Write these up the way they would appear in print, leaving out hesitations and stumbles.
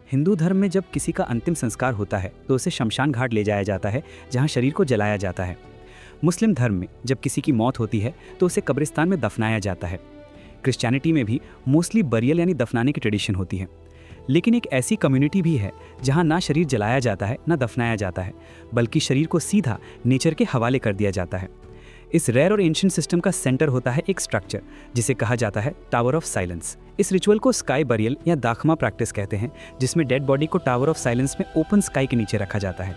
हिंदू धर्म में जब किसी का अंतिम संस्कार होता है तो उसे शमशान घाट ले जाया जाता है, जहां शरीर को जलाया जाता है। मुस्लिम धर्म में जब किसी की मौत होती है तो उसे कब्रिस्तान में दफनाया जाता है। क्रिश्चियनिटी में भी मोस्टली बरियल यानी दफनाने की ट्रेडिशन होती है। लेकिन एक ऐसी कम्युनिटी भी है जहां ना शरीर जलाया जाता है ना दफनाया जाता है, बल्कि शरीर को सीधा नेचर के हवाले कर दिया जाता है। इस रेयर और एंशिएंट सिस्टम का सेंटर होता है एक स्ट्रक्चर जिसे कहा जाता है टावर ऑफ साइलेंस। इस रिचुअल को स्काई बरियल या दाखमा प्रैक्टिस कहते हैं, जिसमें डेड बॉडी को टावर ऑफ साइलेंस में ओपन स्काई के नीचे रखा जाता है।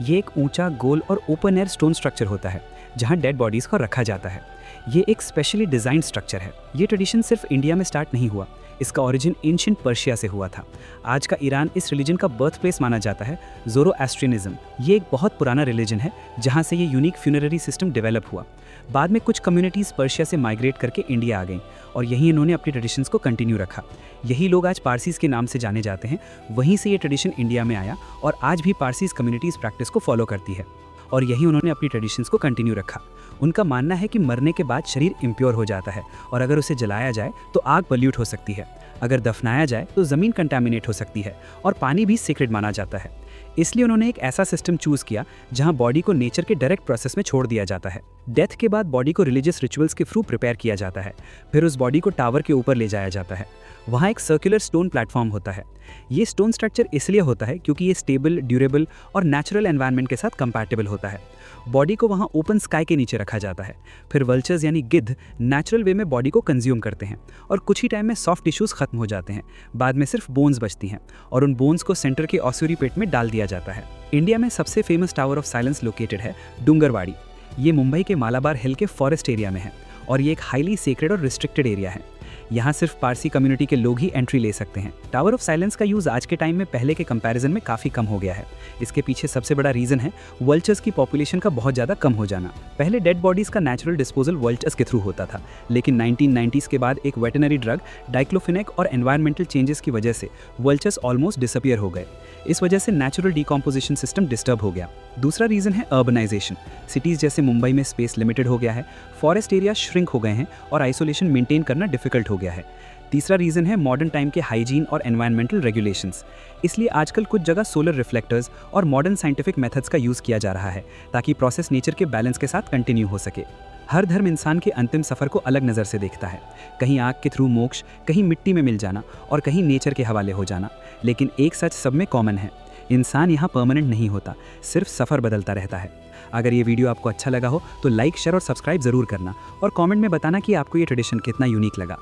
ये एक ऊंचा, गोल और ओपन एयर स्टोन स्ट्रक्चर होता है जहां डेड बॉडीज को रखा जाता है। ये एक स्पेशली डिजाइंड स्ट्रक्चर है। ये ट्रेडिशन सिर्फ इंडिया में स्टार्ट नहीं हुआ, इसका ओरिजिन एंशिएंट पर्शिया से हुआ था। आज का ईरान इस रिलीजन का बर्थ प्लेस माना जाता है। ज़ोरोएस्ट्रियनिज्म ये एक बहुत पुराना रिलीजन है जहां से ये यूनिक फ्यूनररी सिस्टम डेवलप हुआ। बाद में कुछ कम्युनिटीज़ पर्शिया से माइग्रेट करके इंडिया आ गईं और यहीं इन्होंने अपनी ट्रेडिशंस को कंटिन्यू रखा। यही लोग आज पारसीज के नाम से जाने जाते हैं। वहीं से ये ट्रेडिशन इंडिया में आया और आज भी पारसीज कम्युनिटीज़ प्रैक्टिस को फॉलो करती है और यही उन्होंने अपनी ट्रेडिशंस को कंटिन्यू रखा। उनका मानना है कि मरने के बाद शरीर इम्प्योर हो जाता है और अगर उसे जलाया जाए तो आग पल्यूट हो सकती है। अगर दफनाया जाए तो ज़मीन कंटामिनेट हो सकती है और पानी भी सीक्रेट माना जाता है। इसलिए उन्होंने एक ऐसा सिस्टम चूज़ किया जहां बॉडी को नेचर के डायरेक्ट प्रोसेस में छोड़ दिया जाता है। डेथ के बाद बॉडी को रिलीजियस रिचुअल्स के थ्रू प्रिपेयर किया जाता है। फिर उस बॉडी को टावर के ऊपर ले जाया जाता है। वहाँ एक सर्कुलर स्टोन प्लेटफॉर्म होता है। ये स्टोन स्ट्रक्चर इसलिए होता है क्योंकि ये स्टेबल, ड्यूरेबल और नेचुरल एनवायरनमेंट के साथ कंपैटिबल होता है। बॉडी को वहाँ ओपन स्काई के नीचे रखा जाता है। फिर वल्चर्स यानी गिद्ध नेचुरल वे में बॉडी को कंज्यूम करते हैं और कुछ ही टाइम में सॉफ्ट टिश्यूज खत्म हो जाते हैं। बाद में सिर्फ बोन्स बचती हैं और उन बोन्स को सेंटर के ऑस्यूरी पेट में डाल दिया जाता है। इंडिया में सबसे famous tower of silence located है डूंगरवाड़ी। ये मुंबई के मालाबार हिल के फॉरेस्ट एरिया में है और ये एक हाईली सेक्रेड और रिस्ट्रिक्टेड एरिया है। यहाँ सिर्फ पारसी कम्युनिटी के लोग ही एंट्री ले सकते हैं। टावर ऑफ साइलेंस का यूज़ आज के टाइम में पहले के कंपैरिजन में काफ़ी कम हो गया है। इसके पीछे सबसे बड़ा रीज़न है वल्चर्स की पॉपुलेशन का बहुत ज़्यादा कम हो जाना। पहले डेड बॉडीज़ का नेचुरल डिस्पोजल वल्चर्स के थ्रू होता था, लेकिन 1990s के बाद एक वेटनरी ड्रग डाइक्लोफिनेक और एनवायरमेंटल चेंजेस की वजह से वल्चर्स ऑलमोस्ट डिसअपियर हो गए। इस वजह से नेचुरल डिकम्पोजिशन सिस्टम डिस्टर्ब हो गया। दूसरा रीज़न है अर्बनाइजेशन। सिटीज़ जैसे मुंबई में स्पेस लिमिटेड हो गया है, फॉरेस्ट एरिया श्रिंक हो गए हैं और आइसोलेशन मेंटेन करना डिफिकल्ट हो गया है। तीसरा रीज़न है मॉडर्न टाइम के हाइजीन और एनवायरमेंटल रेगुलेशंस। इसलिए आजकल कुछ जगह सोलर रिफ्लेक्टर्स और मॉडर्न साइंटिफिक मेथड्स का यूज़ किया जा रहा है ताकि प्रोसेस नेचर के बैलेंस के साथ कंटिन्यू हो सके। हर धर्म इंसान के अंतिम सफ़र को अलग नज़र से देखता है। कहीं आग के थ्रू मोक्ष, कहीं मिट्टी में मिल जाना और कहीं नेचर के हवाले हो जाना। लेकिन एक सच सब में कॉमन है, इंसान यहाँ परमानेंट नहीं होता, सिर्फ सफ़र बदलता रहता है। अगर ये वीडियो आपको अच्छा लगा हो तो लाइक, शेयर और सब्सक्राइब ज़रूर करना और कमेंट में बताना कि आपको ये ट्रेडिशन कितना यूनिक लगा।